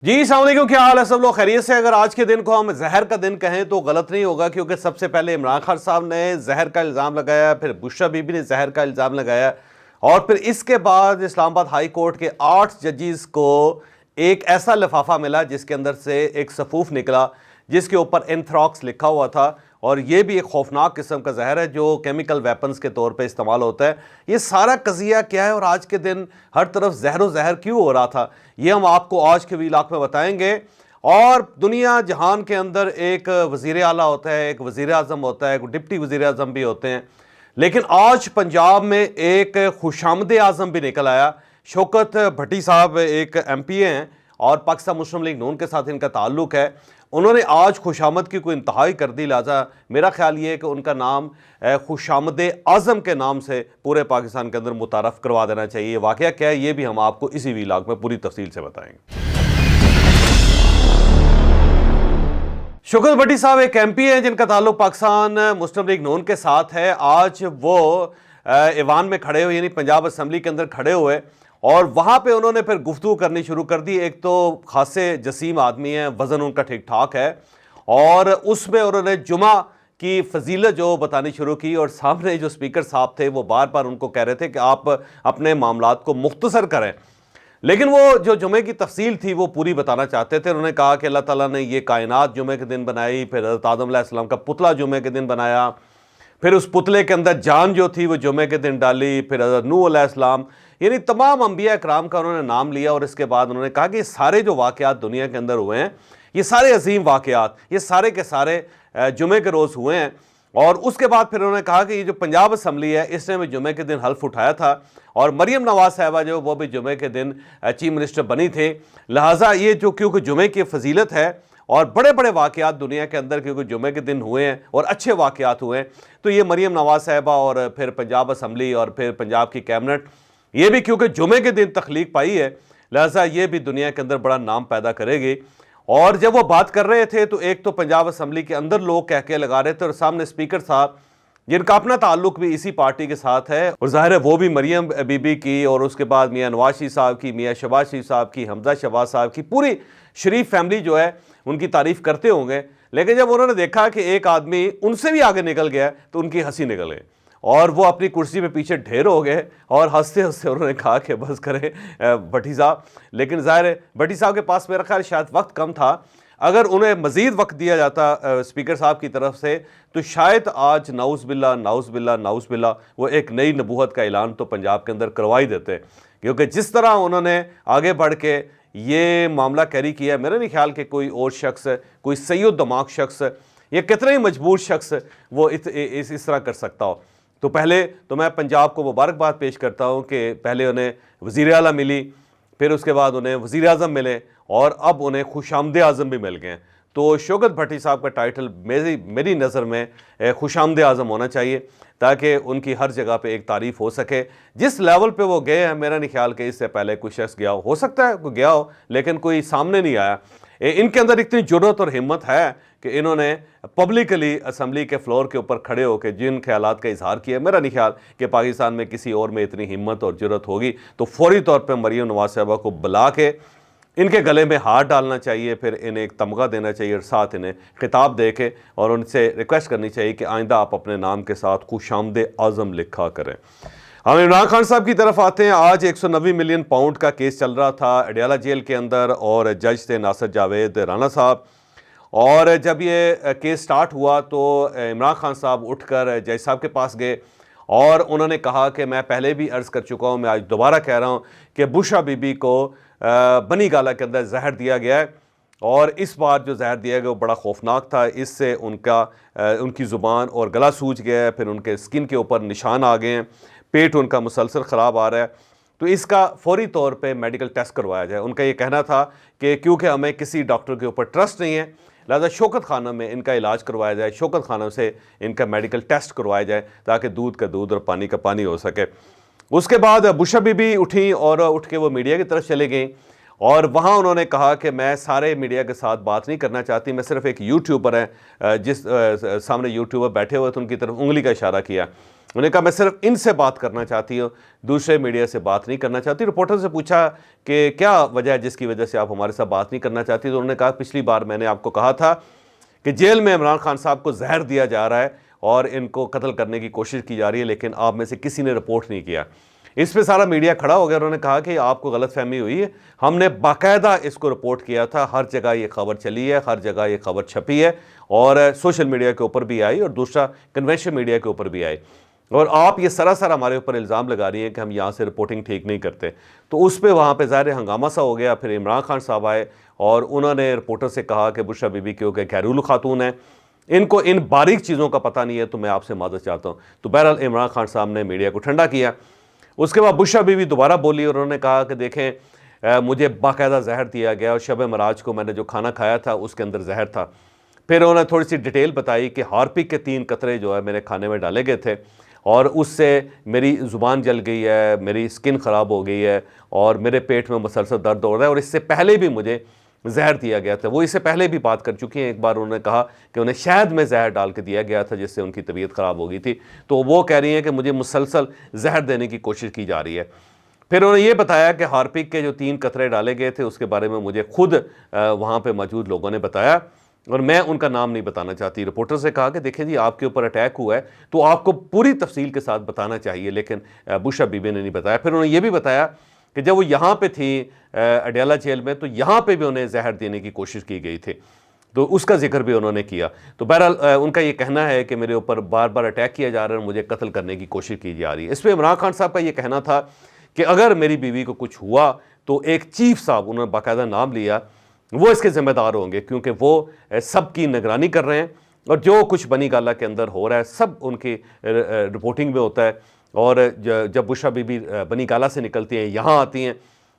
جی السلام علیکم، کیا حال ہے سب لوگ؟ خیریت سے؟ اگر آج کے دن کو ہم زہر کا دن کہیں تو غلط نہیں ہوگا، کیونکہ سب سے پہلے عمران خان صاحب نے زہر کا الزام لگایا، پھر بشرا بی بی نے زہر کا الزام لگایا، اور پھر اس کے بعد اسلام آباد ہائی کورٹ کے 8 ججز کو ایک ایسا لفافہ ملا جس کے اندر سے ایک سفوف نکلا جس کے اوپر اینتھراکس لکھا ہوا تھا، اور یہ بھی ایک خوفناک قسم کا زہر ہے جو کیمیکل ویپنز کے طور پہ استعمال ہوتا ہے۔ یہ سارا قضیہ کیا ہے اور آج کے دن ہر طرف زہر و زہر کیوں ہو رہا تھا، یہ ہم آپ کو آج کے ویلاگ میں بتائیں گے۔ اور دنیا جہان کے اندر ایک وزیر اعلیٰ ہوتا ہے، ایک وزیر اعظم ہوتا ہے، ایک ڈپٹی وزیر اعظم بھی ہوتے ہیں، لیکن آج پنجاب میں ایک خوشامد اعظم بھی نکل آیا۔ شوکت بھٹی صاحب ایک ایم پی ہیں اور پاکستان مسلم لیگ نون کے ساتھ ان کا تعلق ہے، انہوں نے آج خوشامد کی کوئی انتہائی کر دی، لہٰذا میرا خیال یہ ہے کہ ان کا نام خوشامد اعظم کے نام سے پورے پاکستان کے اندر متعارف کروا دینا چاہیے۔ واقعہ کیا ہے یہ بھی ہم آپ کو اسی ویلاگ میں پوری تفصیل سے بتائیں گے۔ شوکت بھٹی صاحب ایک ایم پی ہیں جن کا تعلق پاکستان مسلم لیگ نون کے ساتھ ہے۔ آج وہ ایوان میں کھڑے ہوئے، یعنی پنجاب اسمبلی کے اندر کھڑے ہوئے، اور وہاں پہ انہوں نے پھر گفتگو کرنی شروع کر دی۔ ایک تو خاصے جسیم آدمی ہیں، وزن ان کا ٹھیک ٹھاک ہے، اور اس میں انہوں نے جمعہ کی فضیلت جو بتانی شروع کی، اور سامنے جو اسپیکر صاحب تھے وہ بار بار ان کو کہہ رہے تھے کہ آپ اپنے معاملات کو مختصر کریں، لیکن وہ جو جمعے کی تفصیل تھی وہ پوری بتانا چاہتے تھے۔ انہوں نے کہا کہ اللہ تعالیٰ نے یہ کائنات جمعے کے دن بنائی، پھر حضرت آدم علیہ السلام کا پتلا جمعے کے دن بنایا، پھر اس پتلے کے اندر جان جو تھی وہ جمعے کے دن ڈالی، پھر حضرت نوح علیہ السلام، یعنی تمام انبیاء اکرام کا انہوں نے نام لیا، اور اس کے بعد انہوں نے کہا کہ یہ سارے جو واقعات دنیا کے اندر ہوئے ہیں، یہ سارے عظیم واقعات، یہ سارے کے سارے جمعے کے روز ہوئے ہیں۔ اور اس کے بعد پھر انہوں نے کہا کہ یہ جو پنجاب اسمبلی ہے اس نے بھی جمعے کے دن حلف اٹھایا تھا، اور مریم نواز صاحبہ جو وہ بھی جمعے کے دن چیف منسٹر بنی تھے، لہٰذا یہ جو کیونکہ جمعے کی فضیلت ہے اور بڑے بڑے واقعات دنیا کے اندر کیونکہ جمعے کے دن ہوئے ہیں اور اچھے واقعات ہوئے ہیں، تو یہ مریم نواز صاحبہ اور پھر پنجاب اسمبلی اور پھر پنجاب کی کیبنٹ، یہ بھی کیونکہ جمعے کے دن تخلیق پائی ہے، لہٰذا یہ بھی دنیا کے اندر بڑا نام پیدا کرے گی۔ اور جب وہ بات کر رہے تھے تو ایک تو پنجاب اسمبلی کے اندر لوگ کہہ کے لگا رہے تھے، اور سامنے اسپیکر صاحب جن کا اپنا تعلق بھی اسی پارٹی کے ساتھ ہے، اور ظاہر ہے وہ بھی مریم بی بی کی، اور اس کے بعد میاں نواز شریف صاحب کی، میاں شہباز شریف صاحب کی، حمزہ شہباز صاحب کی، پوری شریف فیملی جو ہے ان کی تعریف کرتے ہوں گے، لیکن جب انہوں نے دیکھا کہ ایک آدمی ان سے بھی آگے نکل گیا تو ان کی ہنسی نکل گئی، اور وہ اپنی کرسی پہ پیچھے ڈھیر ہو گئے، اور ہنستے ہنستے انہوں نے کہا کہ بس کریں بھٹی صاحب۔ لیکن ظاہر ہے بھٹی صاحب کے پاس میرا خیال شاید وقت کم تھا، اگر انہیں مزید وقت دیا جاتا اسپیکر صاحب کی طرف سے تو شاید آج نعوذ باللہ نعوذ باللہ نعوذ باللہ وہ ایک نئی نبوت کا اعلان تو پنجاب کے اندر کروائی دیتے، کیونکہ جس طرح انہوں نے آگے بڑھ کے یہ معاملہ کیری کیا ہے، میرا نہیں خیال کہ کوئی اور شخص، کوئی سید دماغ شخص یا کتنا ہی مجبور شخص وہ اس طرح کر سکتا ہو۔ تو پہلے تو میں پنجاب کو مبارکباد پیش کرتا ہوں کہ پہلے انہیں وزیر اعلیٰ ملی، پھر اس کے بعد انہیں وزیر اعظم ملے، اور اب انہیں خوشامد اعظم بھی مل گئے ہیں۔ تو شوکت بھٹی صاحب کا ٹائٹل میری نظر میں خوشامد اعظم ہونا چاہیے، تاکہ ان کی ہر جگہ پہ ایک تعریف ہو سکے۔ جس لیول پہ وہ گئے ہیں میرا نہیں خیال کہ اس سے پہلے کوئی شخص گیا ہو سکتا ہے کوئی گیا ہو، لیکن کوئی سامنے نہیں آیا۔ ان کے اندر اتنی جرأت اور ہمت ہے کہ انہوں نے پبلکلی اسمبلی کے فلور کے اوپر کھڑے ہو کے جن خیالات کا اظہار کیا، میرا نہیں خیال کہ پاکستان میں کسی اور میں اتنی ہمت اور جرأت ہوگی۔ تو فوری طور پہ مریم نواز صاحبہ کو بلا کے ان کے گلے میں ہاتھ ڈالنا چاہیے، پھر انہیں ایک تمغہ دینا چاہیے، اور ساتھ انہیں خطاب دے کے اور ان سے ریکویسٹ کرنی چاہیے کہ آئندہ آپ اپنے نام کے ساتھ خوشامد اعظم لکھا کریں۔ ہم عمران خان صاحب کی طرف آتے ہیں۔ آج 190 ملین پاؤنڈ کا کیس چل رہا تھا اڈیالہ جیل کے اندر، اور جج تھے ناصر جاوید رانا صاحب، اور جب یہ کیس سٹارٹ ہوا تو عمران خان صاحب اٹھ کر جج صاحب کے پاس گئے، اور انہوں نے کہا کہ میں پہلے بھی عرض کر چکا ہوں، میں آج دوبارہ کہہ رہا ہوں کہ بشرا بی بی کو بنی گالہ کے اندر زہر دیا گیا ہے، اور اس بار جو زہر دیا گیا وہ بڑا خوفناک تھا۔ اس سے ان کی زبان اور گلا سوج گیا ہے، پھر ان کے سکن کے اوپر نشان آ گئے ہیں، پیٹ ان کا مسلسل خراب آ رہا ہے، تو اس کا فوری طور پہ میڈیکل ٹیسٹ کروایا جائے۔ ان کا یہ کہنا تھا کہ کیونکہ ہمیں کسی ڈاکٹر کے اوپر ٹرسٹ نہیں ہے، لہذا شوکت خانہ میں ان کا علاج کروایا جائے، شوکت خانہ سے ان کا میڈیکل ٹیسٹ کروایا جائے، تاکہ دودھ کا دودھ اور پانی کا پانی ہو سکے۔ اس کے بعد بشرا بی بی اٹھیں اور اٹھ کے وہ میڈیا کی طرف چلے گئیں، اور وہاں انہوں نے کہا کہ میں سارے میڈیا کے ساتھ بات نہیں کرنا چاہتی, میں صرف ایک یوٹیوبر ہیں, جس سامنے یوٹیوبر بیٹھے ہوئے تھے ان کی طرف انگلی کا اشارہ کیا. انہوں نے کہا میں صرف ان سے بات کرنا چاہتی ہوں, دوسرے میڈیا سے بات نہیں کرنا چاہتی. رپورٹر سے پوچھا کہ کیا وجہ ہے جس کی وجہ سے آپ ہمارے ساتھ بات نہیں کرنا چاہتی, تو انہوں نے کہا پچھلی بار میں نے آپ کو کہا تھا کہ جیل میں عمران خان صاحب کو زہر دیا جا رہا ہے اور ان کو قتل کرنے کی کوشش کی جا رہی ہے, لیکن آپ میں سے کسی نے رپورٹ نہیں کیا. اس پہ سارا میڈیا کھڑا ہو گیا. انہوں نے کہا کہ آپ کو غلط فہمی ہوئی ہے, ہم نے باقاعدہ اس کو رپورٹ کیا تھا, ہر جگہ یہ خبر چلی ہے, ہر جگہ یہ خبر چھپی ہے, اور سوشل میڈیا کے اوپر بھی آئی اور دوسرا کنونشن میڈیا کے اوپر بھی آئی, اور آپ یہ سراسر ہمارے اوپر الزام لگا رہی ہیں کہ ہم یہاں سے رپورٹنگ ٹھیک نہیں کرتے. تو اس پہ وہاں پہ ظاہر ہنگامہ سا ہو گیا. پھر عمران خان صاحب آئے اور انہوں نے رپورٹر سے کہا کہ بشرا بی بی کیونکہ خیرول خاتون ہیں, ان کو ان باریک چیزوں کا پتہ نہیں ہے, تو میں آپ سے معذرت چاہتا ہوں. تو بہرحال عمران خان صاحب نے میڈیا کو ٹھنڈا کیا. اس کے بعد بشرا بی بی دوبارہ بولی اور انہوں نے کہا کہ دیکھیں مجھے باقاعدہ زہر دیا گیا اور شب معراج کو میں نے جو کھانا کھایا تھا اس کے اندر زہر تھا. پھر انہوں نے تھوڑی سی ڈیٹیل بتائی کہ ہارپک کے 3 قطرے جو ہے میرے کھانے میں ڈالے گئے تھے اور اس سے میری زبان جل گئی ہے, میری سکن خراب ہو گئی ہے اور میرے پیٹ میں مسلسل درد ہو رہا ہے, اور اس سے پہلے بھی مجھے زہر دیا گیا تھا. وہ اس سے پہلے بھی بات کر چکی ہیں. ایک بار انہوں نے کہا کہ انہیں شہد میں زہر ڈال کے دیا گیا تھا جس سے ان کی طبیعت خراب ہو گئی تھی. تو وہ کہہ رہی ہیں کہ مجھے مسلسل زہر دینے کی کوشش کی جا رہی ہے. پھر انہوں نے یہ بتایا کہ ہارپک کے جو 3 قطرے ڈالے گئے تھے اس کے بارے میں مجھے خود وہاں پہ موجود لوگوں نے بتایا اور میں ان کا نام نہیں بتانا چاہتی. رپورٹر سے کہا کہ دیکھیں جی آپ کے اوپر اٹیک ہوا ہے تو آپ کو پوری تفصیل کے ساتھ بتانا چاہیے, لیکن بشرا بی بی نے نہیں بتایا. پھر انہوں نے یہ بھی بتایا کہ جب وہ یہاں پہ تھی اڈیالہ جیل میں تو یہاں پہ بھی انہیں زہر دینے کی کوشش کی گئی تھی, تو اس کا ذکر بھی انہوں نے کیا. تو بہرحال ان کا یہ کہنا ہے کہ میرے اوپر بار بار اٹیک کیا جا رہا ہے اور مجھے قتل کرنے کی کوشش کی جا رہی ہے. اس پہ عمران خان صاحب کا یہ کہنا تھا کہ اگر میری بیوی کو کچھ ہوا تو ایک چیف صاحب, انہوں نے باقاعدہ نام لیا, وہ اس کے ذمہ دار ہوں گے کیونکہ وہ سب کی نگرانی کر رہے ہیں اور جو کچھ بنی گالہ کے اندر ہو رہا ہے سب ان کی رپورٹنگ میں ہوتا ہے. اور جب بشرا بی بی بنی گالہ سے نکلتی ہیں یہاں آتی ہیں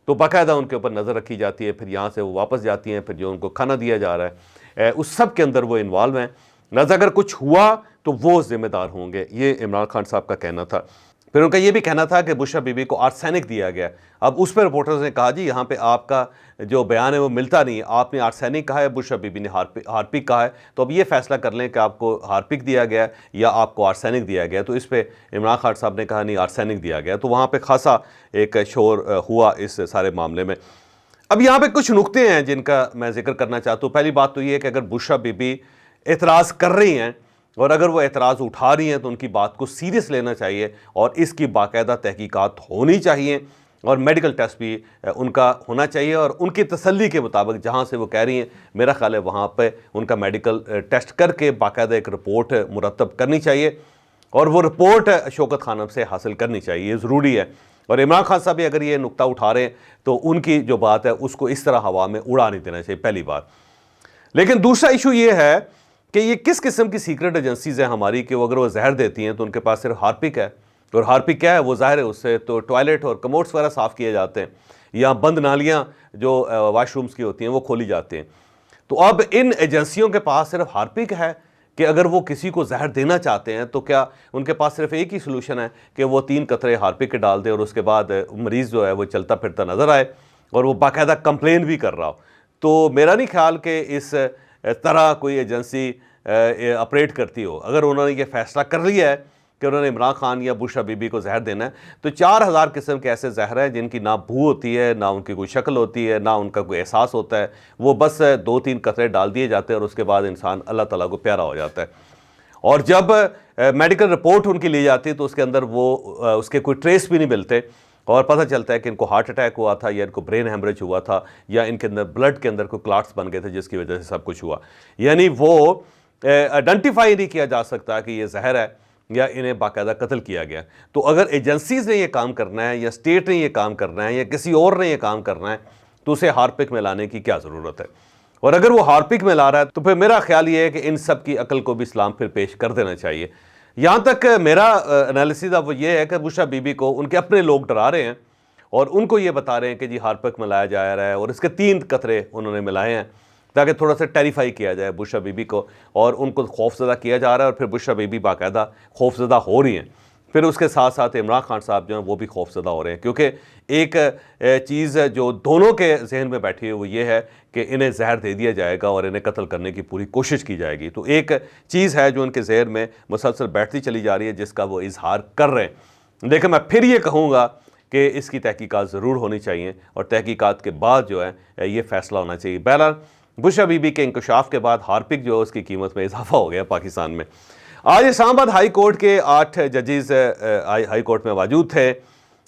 تو باقاعدہ ان کے اوپر نظر رکھی جاتی ہے, پھر یہاں سے وہ واپس جاتی ہیں, پھر جو ان کو کھانا دیا جا رہا ہے اس سب کے اندر وہ انوالو ہیں, لہٰذا اگر کچھ ہوا تو وہ ذمہ دار ہوں گے. یہ عمران خان صاحب کا کہنا تھا. پھر ان کا یہ بھی کہنا تھا کہ بشرا بی بی کو آرسینک دیا گیا. اب اس پہ رپورٹرز نے کہا جی یہاں پہ آپ کا جو بیان ہے وہ ملتا نہیں ہے, آپ نے آرسینک کہا ہے, بشرا بی بی نے ہارپک کہا ہے, تو اب یہ فیصلہ کر لیں کہ آپ کو ہارپک دیا گیا یا آپ کو آرسینک دیا گیا. تو اس پہ عمران خان صاحب نے کہا نہیں آرسینک دیا گیا. تو وہاں پہ خاصا ایک شور ہوا اس سارے معاملے میں. اب یہاں پہ کچھ نقطے ہیں جن کا میں ذکر کرنا چاہتا ہوں. پہلی بات تو یہ ہے کہ اگر بشرا بی بی اعتراض کر رہی ہیں اور اگر وہ اعتراض اٹھا رہی ہیں تو ان کی بات کو سیریس لینا چاہیے اور اس کی باقاعدہ تحقیقات ہونی چاہیے اور میڈیکل ٹیسٹ بھی ان کا ہونا چاہیے, اور ان کی تسلی کے مطابق جہاں سے وہ کہہ رہی ہیں میرا خیال ہے وہاں پہ ان کا میڈیکل ٹیسٹ کر کے باقاعدہ ایک رپورٹ مرتب کرنی چاہیے اور وہ رپورٹ شوکت خانم سے حاصل کرنی چاہیے, یہ ضروری ہے. اور عمران خان صاحب بھی اگر یہ نقطہ اٹھا رہے ہیں تو ان کی جو بات ہے اس کو اس طرح ہوا میں اڑا نہیں دینا چاہیے, پہلی بات. لیکن دوسرا ایشو یہ ہے کہ یہ کس قسم کی سیکرٹ ایجنسیز ہیں ہماری کہ اگر وہ زہر دیتی ہیں تو ان کے پاس صرف ہارپک ہے, اور ہارپک کیا ہے وہ ظاہر ہے اس سے تو ٹوائلٹ اور کموڈس وغیرہ صاف کیے جاتے ہیں یا بند نالیاں جو واش رومز کی ہوتی ہیں وہ کھولی جاتی ہیں. تو اب ان ایجنسیوں کے پاس صرف ہارپک ہے کہ اگر وہ کسی کو زہر دینا چاہتے ہیں تو کیا ان کے پاس صرف ایک ہی سلوشن ہے کہ وہ 3 قطرے ہارپک کے ڈال دیں اور اس کے بعد مریض جو ہے وہ چلتا پھرتا نظر آئے اور وہ باقاعدہ کمپلین بھی کر رہا ہو. تو میرا نہیں خیال کہ اس طرح کوئی ایجنسی آپریٹ کرتی ہو. اگر انہوں نے یہ فیصلہ کر لیا ہے کہ انہوں نے عمران خان یا بشرا بی بی کو زہر دینا ہے تو 4000 قسم کے ایسے زہر ہیں جن کی نہ بو ہوتی ہے, نہ ان کی کوئی شکل ہوتی ہے, نہ ان کا کوئی احساس ہوتا ہے, وہ بس 2-3 قطرے ڈال دیے جاتے ہیں اور اس کے بعد انسان اللہ تعالیٰ کو پیارا ہو جاتا ہے. اور جب میڈیکل رپورٹ ان کی لی جاتی ہے تو اس کے اندر وہ اس کے کوئی ٹریس بھی نہیں ملتے اور پتہ چلتا ہے کہ ان کو ہارٹ اٹیک ہوا تھا یا ان کو برین ہیمریج ہوا تھا یا ان کے اندر بلڈ کے اندر کوئی کلاٹس بن گئے تھے جس کی وجہ سے سب کچھ ہوا. یعنی وہ آئیڈینٹیفائی نہیں کیا جا سکتا کہ یہ زہر ہے یا انہیں باقاعدہ قتل کیا گیا. تو اگر ایجنسیز نے یہ کام کرنا ہے یا اسٹیٹ نے یہ کام کرنا ہے یا کسی اور نے یہ کام کرنا ہے تو اسے ہارپک میں لانے کی کیا ضرورت ہے؟ اور اگر وہ ہارپک میں لا رہا ہے تو پھر میرا خیال یہ ہے کہ ان سب کی عقل کو بھی اسلام پھر پیش کر دینا چاہیے. یہاں تک میرا انالیسز اب وہ یہ ہے کہ بشرا بی بی کو ان کے اپنے لوگ ڈرا رہے ہیں اور ان کو یہ بتا رہے ہیں کہ جی ہارپک ملایا جا رہا ہے اور اس کے 3 قطرے انہوں نے ملائے ہیں تاکہ تھوڑا سا ٹیریفائی کیا جائے بشرا بی بی کو اور ان کو خوف زدہ کیا جا رہا ہے اور پھر بشرا بی بی باقاعدہ خوف زدہ ہو رہی ہیں. پھر اس کے ساتھ ساتھ عمران خان صاحب جو ہیں وہ بھی خوف زدہ ہو رہے ہیں، کیونکہ ایک چیز جو دونوں کے ذہن میں بیٹھی ہے وہ یہ ہے کہ انہیں زہر دے دیا جائے گا اور انہیں قتل کرنے کی پوری کوشش کی جائے گی. تو ایک چیز ہے جو ان کے ذہن میں مسلسل بیٹھتی چلی جا رہی ہے، جس کا وہ اظہار کر رہے ہیں. لیکن میں پھر یہ کہوں گا کہ اس کی تحقیقات ضرور ہونی چاہیے اور تحقیقات کے بعد جو ہے یہ فیصلہ ہونا چاہیے. بہرحال بشرا بی بی کے انکشاف کے بعد ہارپک جو ہے اس کی قیمت میں اضافہ ہو گیا پاکستان میں. آج اسلام آباد ہائی کورٹ کے 8 ججز ہائی کورٹ میں موجود تھے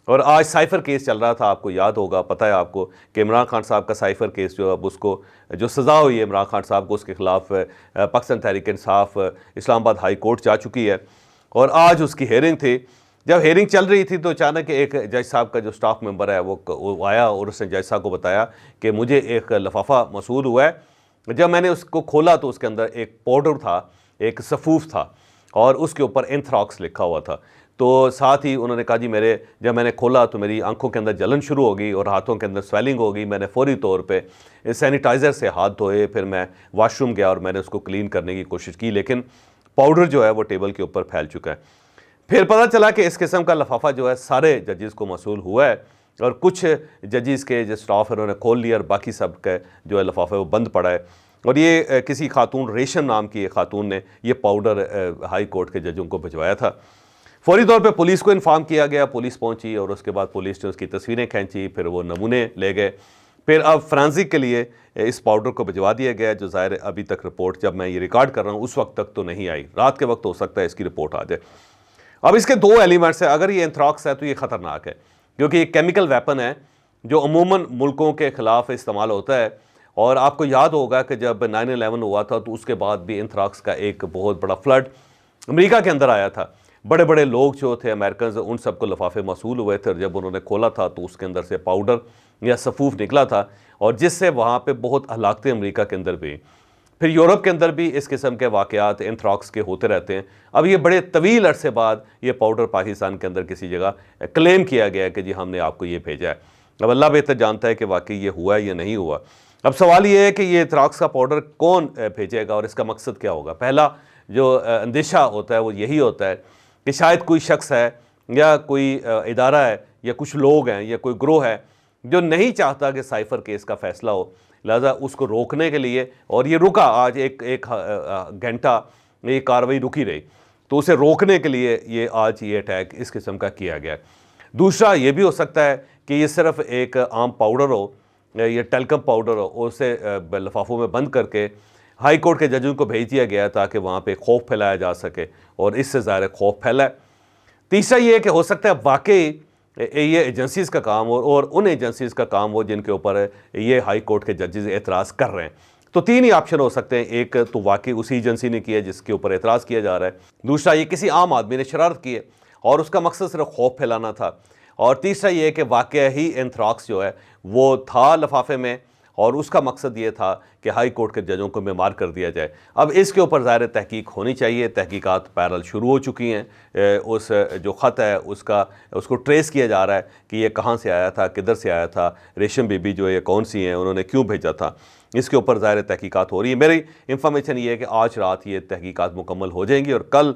اور آج سائفر کیس چل رہا تھا. آپ کو یاد ہوگا، پتہ ہے آپ کو کہ عمران خان صاحب کا سائفر کیس جو اب اس کو جو سزا ہوئی ہے عمران خان صاحب کو، اس کے خلاف پاکستان تحریک انصاف اسلام آباد ہائی کورٹ جا چکی ہے اور آج اس کی ہیئرنگ تھی. جب ہیئرنگ چل رہی تھی تو اچانک ایک جج صاحب کا جو سٹاف ممبر ہے وہ آیا اور اس نے جج صاحب کو بتایا کہ مجھے ایک لفافہ موصول ہوا ہے. جب میں نے اس کو کھولا تو اس کے اندر ایک پاؤڈر تھا، ایک سفوف تھا اور اس کے اوپر اینتھراکس لکھا ہوا تھا. تو ساتھ ہی انہوں نے کہا جی جب میں نے کھولا تو میری آنکھوں کے اندر جلن شروع ہو گئی اور ہاتھوں کے اندر سویلنگ ہو گئی. میں نے فوری طور پہ سینیٹائزر سے ہاتھ دھوئے، پھر میں واش روم گیا اور میں نے اس کو کلین کرنے کی کوشش کی، لیکن پاؤڈر جو ہے وہ ٹیبل کے اوپر پھیل چکا ہے. پھر پتہ چلا کہ اس قسم کا لفافہ جو ہے سارے ججز کو موصول ہوا ہے اور کچھ ججز کے جو سٹاف ہے انہوں نے کھول لیا اور باقی سب کا جو ہے لفافہ وہ بند پڑا ہے. اور یہ کسی خاتون ریشم نام کی ایک خاتون نے یہ پاؤڈر ہائی کورٹ کے ججوں کو بھجوایا تھا. فوری طور پہ پولیس کو انفارم کیا گیا، پولیس پہنچی اور اس کے بعد پولیس نے اس کی تصویریں کھینچی، پھر وہ نمونے لے گئے. پھر اب فرانزک کے لیے اس پاؤڈر کو بھجوا دیا گیا، جو ظاہر ابھی تک رپورٹ جب میں یہ ریکارڈ کر رہا ہوں اس وقت تک تو نہیں آئی. رات کے وقت ہو سکتا ہے اس کی رپورٹ آ جائے. اب اس کے 2 ایلیمنٹس ہیں. اگر یہ اینتھراکس ہے تو یہ خطرناک ہے کیونکہ یہ کیمیکل ویپن ہے جو عموماً ملکوں کے خلاف استعمال ہوتا ہے. اور آپ کو یاد ہوگا کہ جب 9/11 ہوا تھا تو اس کے بعد بھی اینتھراکس کا ایک بہت بڑا فلڈ امریکہ کے اندر آیا تھا. بڑے بڑے لوگ جو تھے امریکنز، ان سب کو لفافے موصول ہوئے تھے اور جب انہوں نے کھولا تھا تو اس کے اندر سے پاؤڈر یا سفوف نکلا تھا اور جس سے وہاں پہ بہت ہلاکتیں امریکہ کے اندر بھی. پھر یورپ کے اندر بھی اس قسم کے واقعات اینتھراکس کے ہوتے رہتے ہیں. اب یہ بڑے طویل عرصے بعد یہ پاؤڈر پاکستان کے اندر کسی جگہ کلیم کیا گیا کہ جی ہم نے آپ کو یہ بھیجا ہے. اب اللہ بہتر جانتا ہے کہ واقعی یہ ہوا ہے یا نہیں ہوا. اب سوال یہ ہے کہ یہ اینتھراکس کا پاؤڈر کون بھیجے گا اور اس کا مقصد کیا ہوگا. پہلا جو اندیشہ ہوتا ہے وہ یہی ہوتا ہے کہ شاید کوئی شخص ہے یا کوئی ادارہ ہے یا کچھ لوگ ہیں یا کوئی گروہ ہے جو نہیں چاہتا کہ سائفر کیس کا فیصلہ ہو، لہذا اس کو روکنے کے لیے، اور یہ رکا آج ایک گھنٹہ یہ کارروائی رکی رہی، تو اسے روکنے کے لیے یہ آج یہ اٹیک اس قسم کا کیا گیا. دوسرا یہ بھی ہو سکتا ہے کہ یہ صرف ایک عام پاؤڈر ہو، یہ ٹیلکم پاؤڈر ہو، اور اسے لفافوں میں بند کر کے ہائی کورٹ کے ججوں کو بھیج دیا گیا تاکہ وہاں پہ خوف پھیلایا جا سکے اور اس سے ظاہر خوف پھیلا ہے. تیسرا یہ ہے کہ ہو سکتا ہے واقعی یہ ایجنسیز کا کام ہو اور ان ایجنسیز کا کام ہو جن کے اوپر یہ ہائی کورٹ کے ججز اعتراض کر رہے ہیں. تو 3 ہی آپشن ہو سکتے ہیں. ایک تو واقعی اسی ایجنسی نے کیا جس کے اوپر اعتراض کیا جا رہا ہے. دوسرا یہ کسی عام آدمی نے شرارت کی ہے اور اس کا مقصد صرف خوف پھیلانا تھا. اور تیسرا یہ ہے کہ واقعہ ہی اینتھراکس جو ہے وہ تھا لفافے میں اور اس کا مقصد یہ تھا کہ ہائی کورٹ کے ججوں کو بیمار کر دیا جائے. اب اس کے اوپر ظاہر تحقیق ہونی چاہیے. تحقیقات پیرل شروع ہو چکی ہیں. اس جو خط ہے اس کو ٹریس کیا جا رہا ہے کہ یہ کہاں سے آیا تھا، کدھر سے آیا تھا، ریشم بی بی جو ہے کون سی ہیں، انہوں نے کیوں بھیجا تھا. اس کے اوپر ظاہر تحقیقات ہو رہی ہے. میری انفارمیشن یہ ہے کہ آج رات یہ تحقیقات مکمل ہو جائیں گی اور کل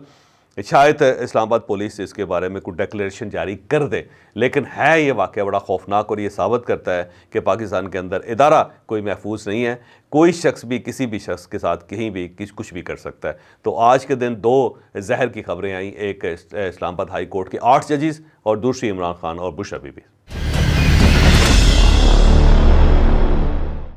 شاید اسلام آباد پولیس اس کے بارے میں کوئی ڈیکلیریشن جاری کر دے. لیکن ہے یہ واقعہ بڑا خوفناک اور یہ ثابت کرتا ہے کہ پاکستان کے اندر ادارہ کوئی محفوظ نہیں ہے. کوئی شخص بھی کسی بھی شخص کے ساتھ کہیں بھی کچھ بھی کر سکتا ہے. تو آج کے دن 2 زہر کی خبریں آئیں، ایک اسلام آباد ہائی کورٹ کے 8 ججز اور دوسری عمران خان اور بشرا بی بی.